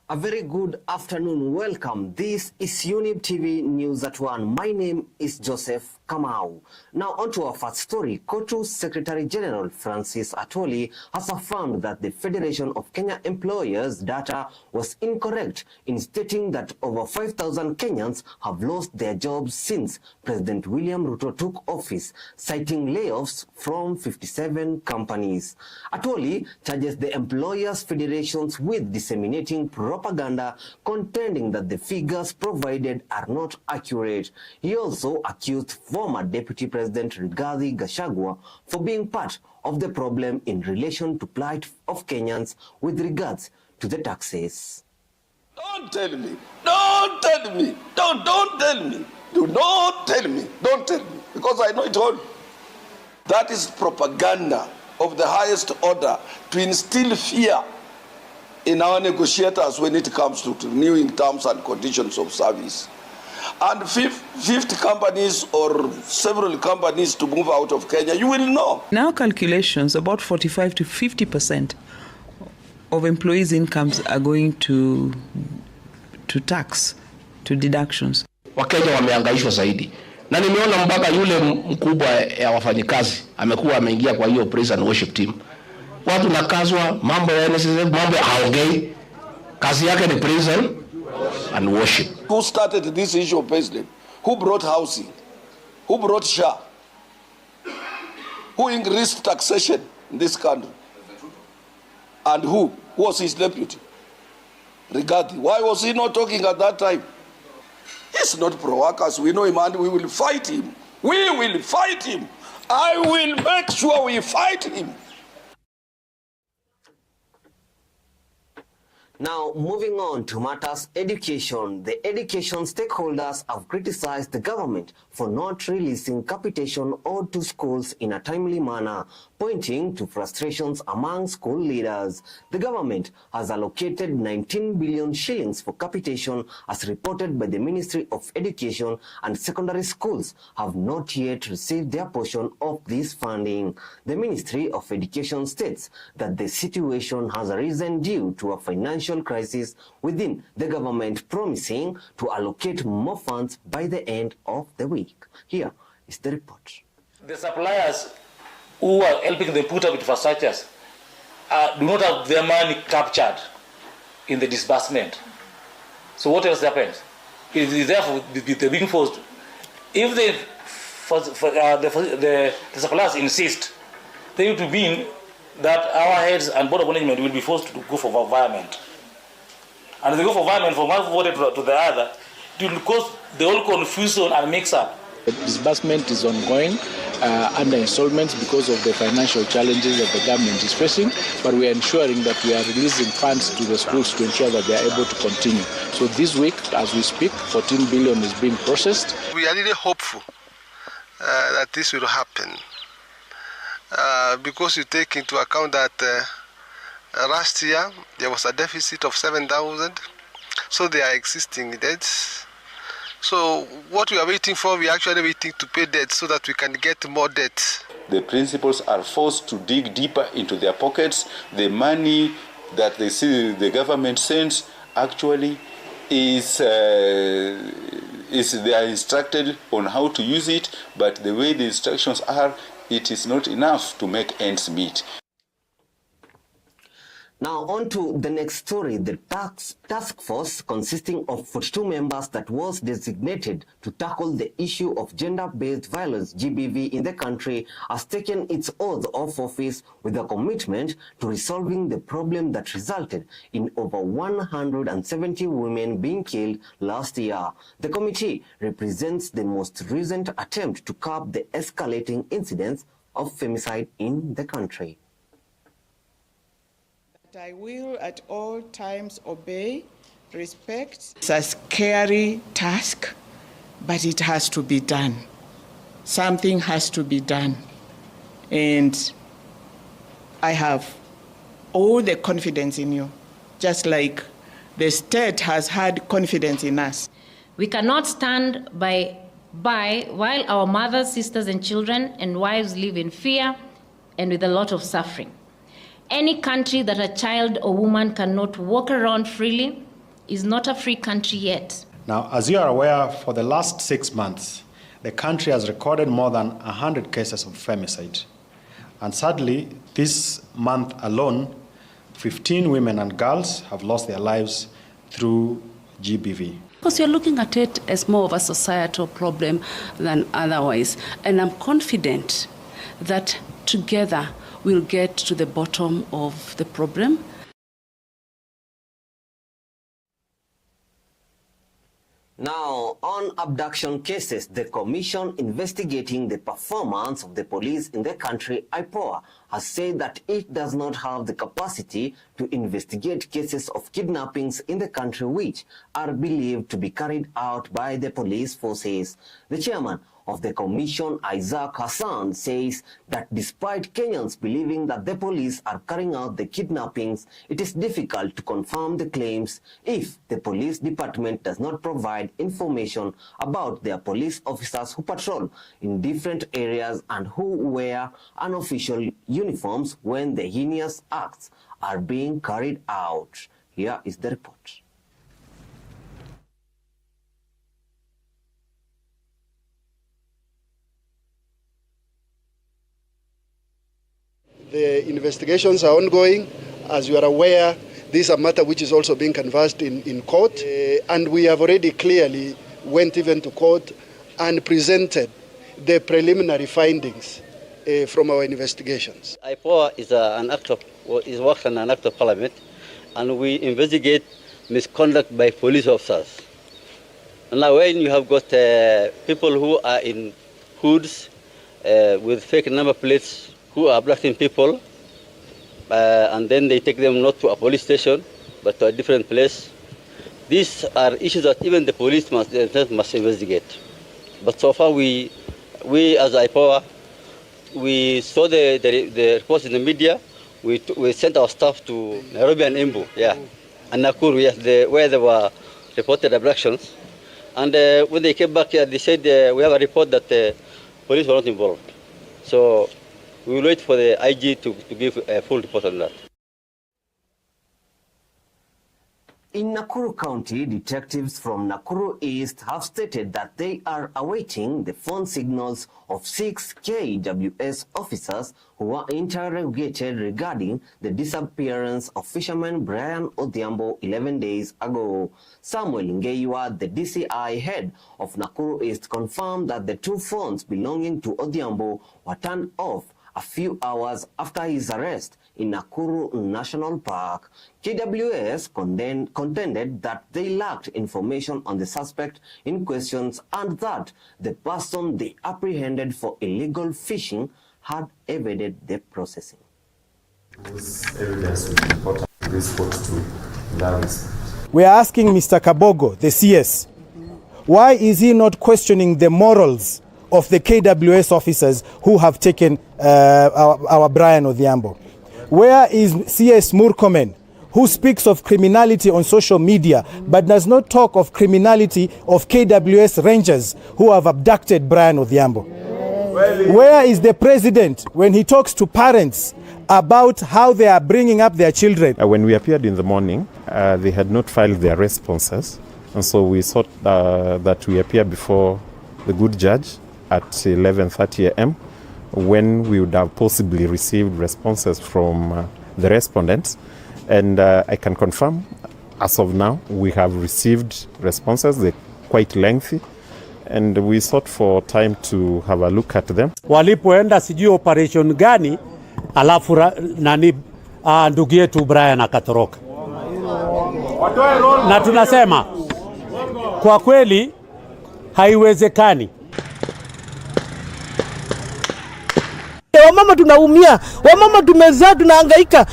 A very good afternoon. Welcome. This is Younib TV News at 1. My name is Joseph Kamau. Now on to our first story. KOTU's Secretary General Francis Atwoli has affirmed that the Federation of Kenya Employers data was incorrect in stating that over 5,000 Kenyans have lost their jobs since President William Ruto took office, citing layoffs from 57 companies. Atwoli charges the Employers Federations with disseminating propaganda, contending that the figures provided are not accurate. He also accused former Deputy President Rigathi Gachagua for being part of the problem in relation to plight of Kenyans with regards to the taxes. Don't tell me, don't tell me, don't tell me, do not tell me, don't tell me, because I know it all. That is propaganda of the highest order to instill fear in our negotiators when it comes to renewing terms and conditions of service. And 50 companies or several companies to move out of Kenya, you will know. In our calculations, about 45 to 50% of employees' incomes are going to tax, to deductions. Wakenya wamehangaishwa zaidi. Na nimeona mpaka yule mkubwa ya wafanyikazi amekuwa ameingia kwa hiyo praise and worship team. Watu nakazwa mambo ya NSSF, mambo haongei. Kazi yake ni praise and worship. Who started this issue of president? Who brought housing? Who brought SHA? Who increased taxation in this country? And who? Who was his deputy? Rigathi. Why was he not talking at that time? He's not pro-workers. We know him and we will fight him. We will fight him. I will make sure we fight him. Now, moving on to matters education, the education stakeholders have criticized the government for not releasing capitation owed to schools in a timely manner, pointing to frustrations among school leaders. The government has allocated 19 billion shillings for capitation as reported by the Ministry of Education, and secondary schools have not yet received their portion of this funding. The Ministry of Education states that the situation has arisen due to a financial crisis within the government, promising to allocate more funds by the end of the week. Here is the report. The suppliers who are helping them put up infrastructures do not have their money captured in the disbursement. So what else happens? It is therefore they're being forced. If the suppliers insist, they need to mean that our heads and board of management will be forced to go for environment. And if they go for environment from one voter to the other, it will cause the whole confusion and mix-up. The disbursement is ongoing under installments because of the financial challenges that the government is facing, but we are ensuring that we are releasing funds to the schools to ensure that they are able to continue. So this week, as we speak, 14 billion is being processed. We are really hopeful that this will happen because you take into account that last year there was a deficit of 7,000, so there are existing debts. So what we are waiting for, we are actually waiting to pay debt so that we can get more debt. The principals are forced to dig deeper into their pockets. The money that they see the government sends actually is they are instructed on how to use it, but the way the instructions are, it is not enough to make ends meet. Now on to the next story. The task force consisting of 42 members that was designated to tackle the issue of gender-based violence, GBV, in the country has taken its oath of office with a commitment to resolving the problem that resulted in over 170 women being killed last year. The committee represents the most recent attempt to curb the escalating incidents of femicide in the country. I will at all times obey, respect. It's a scary task, but it has to be done. Something has to be done. And I have all the confidence in you, just like the state has had confidence in us. We cannot stand by while our mothers, sisters, and children and wives live in fear and with a lot of suffering. Any country that a child or woman cannot walk around freely is not a free country yet. Now, as you are aware, for the last 6 months, the country has recorded more than 100 cases of femicide. And sadly, this month alone, 15 women and girls have lost their lives through GBV. Because you're looking at it as more of a societal problem than otherwise. And I'm confident that together we'll get to the bottom of the problem. Now, on abduction cases, the commission investigating the performance of the police in the country, IPOA, has said that it does not have the capacity to investigate cases of kidnappings in the country which are believed to be carried out by the police forces. The chairman of the commission, Isaac Hassan, says that despite Kenyans believing that the police are carrying out the kidnappings, it is difficult to confirm the claims if the police department does not provide information about their police officers who patrol in different areas and who wear unofficial uniforms when the heinous acts are being carried out. Here is the report. The investigations are ongoing. As you are aware, this is a matter which is also being canvassed in court. And we have already clearly went even to court and presented the preliminary findings from our investigations. IPOA is works on an act of parliament, and we investigate misconduct by police officers. And now when you have got people who are in hoods with fake number plates, who are abducting people, and then they take them not to a police station, but to a different place. These are issues that even the police must investigate. But so far, we as IPOA, we saw the reports in the media. We sent our staff to Nairobi and Embu, and Nakuru, where there were reported abductions. And when they came back here, they said we have a report that the police were not involved. So we will wait for the IG to give a full report on that. In Nakuru County, detectives from Nakuru East have stated that they are awaiting the phone signals of 6 KWS officers who were interrogated regarding the disappearance of fisherman Brian Odhiambo 11 days ago. Samuel Ngeiwa, the DCI head of Nakuru East, confirmed that the 2 phones belonging to Odhiambo were turned off a few hours after his arrest in Nakuru National Park. KWS contended that they lacked information on the suspect in questions and that the person they apprehended for illegal fishing had evaded the processing. We are asking Mr. Kabogo, the CS, why is he not questioning the morals of the KWS officers who have taken our Brian Odhiambo? Where is CS Murkomen, who speaks of criminality on social media but does not talk of criminality of KWS rangers who have abducted Brian Odhiambo? Where is the president when he talks to parents about how they are bringing up their children? When we appeared in the morning, they had not filed their responses, and so we thought that we appear before the good judge at 11:30 a.m. when we would have possibly received responses from the respondents. And I can confirm, as of now, we have received responses. They're quite lengthy, and we sought for time to have a look at them. Walipoenda sijui operation gani, alafu ndugu yetu Brian akatoroka. Na tunasema kwa kweli haiwezekani. Wamama tunaumia, wamama tumezaa, tunahangaika.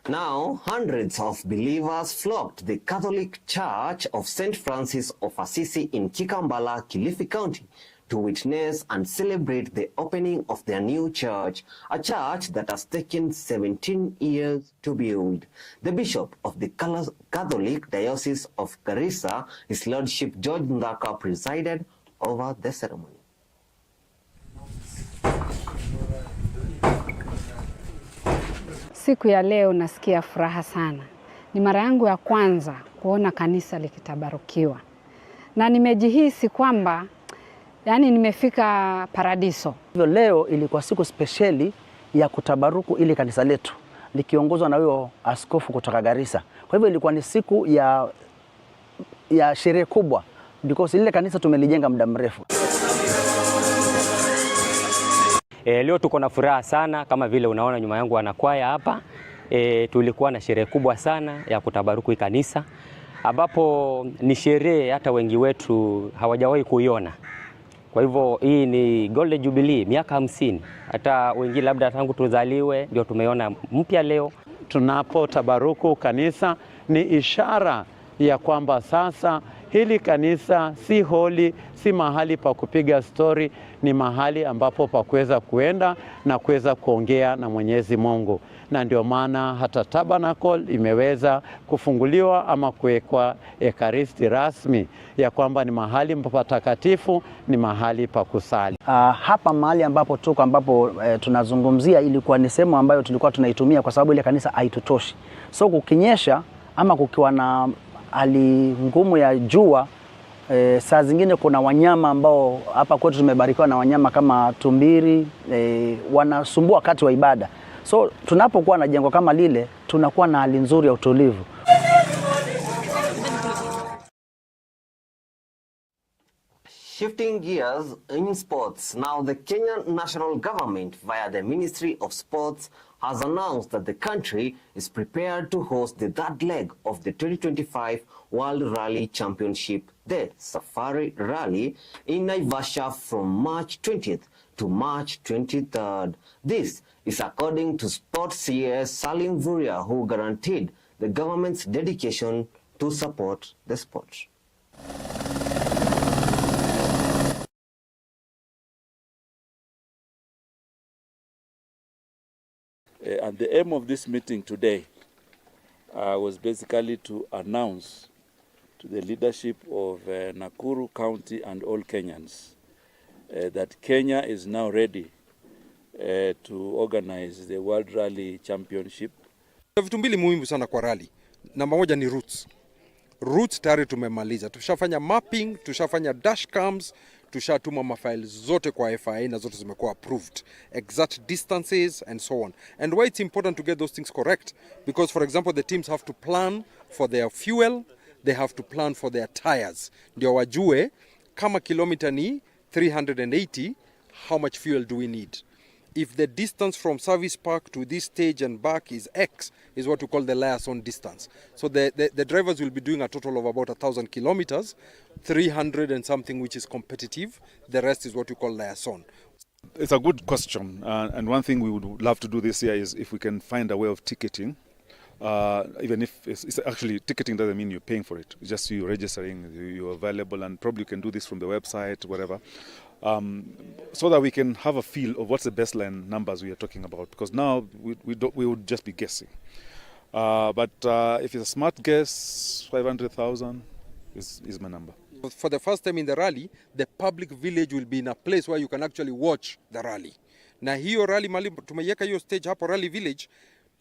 Now, hundreds of believers flocked to the Catholic Church of St. Francis of Assisi in Kikambala, Kilifi County, to witness and celebrate the opening of their new church, a church that has taken 17 years to build. The Bishop of the Catholic Diocese of Garissa, His Lordship George Ndaka, presided over the ceremony. Siku ya leo nasikia furaha sana. Ni mara yangu ya kwanza kuona kanisa likitabarukiwa. Na nimejihisi kwamba yani nimefika paradiso. Leo ilikuwa siku spesheli ya kutabaruku ili kanisa letu likiongozwa na huyo askofu kutoka Garissa. Kwa hivyo ilikuwa ni siku ya sherehe kubwa because ile kanisa tumelijenga muda mrefu. Leo tuko na furaha sana kama vile unaona nyuma yangu wanakwaya hapa. Tulikuwa na sherehe kubwa sana ya kutabaruku kanisa ambapo ni sherehe hata wengi wetu hawajawahi kuiona. Kwa hivyo hii ni Gold Jubilee miaka 50. Hata wengi labda tangu tuzaliwe ndio tumeona mpya leo. Tunapotabaruku kanisa ni ishara ya kwamba sasa hili kanisa si holi, si mahali pa kupiga story, ni mahali ambapo pa kuweza kuenda na kuweza kuongea na Mwenyezi Mungu. Na ndio maana hata tabernacle imeweza kufunguliwa ama kuwekwa ekaristi rasmi ya kwamba ni mahali patakatifu, ni mahali pa kusali. Hapa mahali ambapo tuko ambapo tunazungumzia ilikuwa ni sehemu ambayo tulikuwa tunaitumia kwa sababu ile kanisa haitutoshi. So kukinyesha ama kukiwa na hali ngumu ya jua, saa zingine kuna wanyama ambao hapa kwetu tumebarikiwa na wanyama kama tumbiri, wanasumbua wakati wa ibada. So tunapokuwa na jengo kama lile tunakuwa na hali nzuri ya utulivu. Shifting gears in sports, now the Kenyan national government via the Ministry of Sports has announced that the country is prepared to host the third leg of the 2025 World Rally Championship, the Safari Rally, in Naivasha from March 20th to March 23rd. This is according to Sports CS Salim Vuria, who guaranteed the government's dedication to support the sport. And the aim of this meeting today was basically to announce to the leadership of Nakuru County and all Kenyans that Kenya is now ready to organize the World Rally Championship. Vitu mbili muhimu sana kwa rally. Namba moja ni routes. Routes tayari tumemaliza. Tushafanya mapping, tushafanya dashcams, tushatuma mafiles zote kwa FIA na zote zimekuwa approved. Exact distances and so on. And why it's important to get those things correct? Because for example, the teams have to plan for their fuel, they have to plan for their tires. Ndio wajue kama kilomita ni 380, how much fuel do we need? If the distance from service park to this stage and back is X, is what we call the liaison distance. So the drivers will be doing a total of about 1,000 kilometers, 300 and something which is competitive. The rest is what we call liaison. It's a good question, and one thing we would love to do this year is if we can find a way of ticketing. Even if it's actually ticketing doesn't mean you're paying for it. It's just you registering, you're available, and probably you can do this from the website, whatever. So that we can have a feel of what's the baseline numbers we are talking about. Because now we would just be guessing. But if it's a smart guess, 500,000 is my number. For the first time in the rally, the public village will be in a place where you can actually watch the rally. Na hiyo rally mali tumeiweka hiyo stage hapo rally village,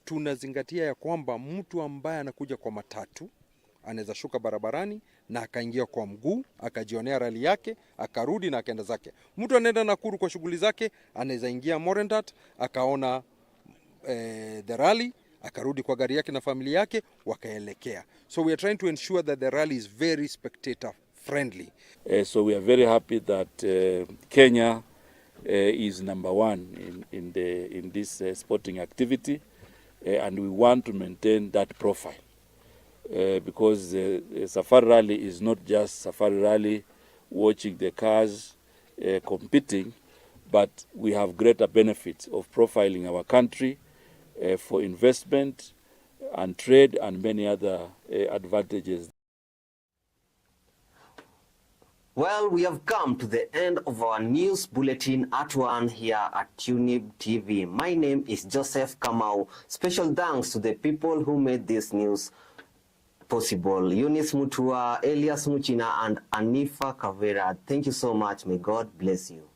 tunazingatia ya kwamba mtu ambaye anakuja kwa matatu anaweza shuka barabarani na akaingia kwa mguu, akajionea rally yake, akarudi na akaenda zake. Mtu anaenda Nakuru kwa shughuli zake, anaweza ingia Morendat, akaona the rally, akarudi kwa gari yake na familia yake, wakaelekea. So we are trying to ensure that the rally is very spectator friendly. So we are very happy that Kenya is number one in this sporting activity, and we want to maintain that profile. Because Safari Rally is not just Safari Rally watching the cars competing, but we have greater benefits of profiling our country for investment and trade and many other advantages. Well, we have come to the end of our news bulletin at 1 here at Younib TV. My name is Joseph Kamau. Special thanks to the people who made this news possible. Eunice Mutua, Elias Muchina, and Anifa Kavira. Thank you so much. May God bless you.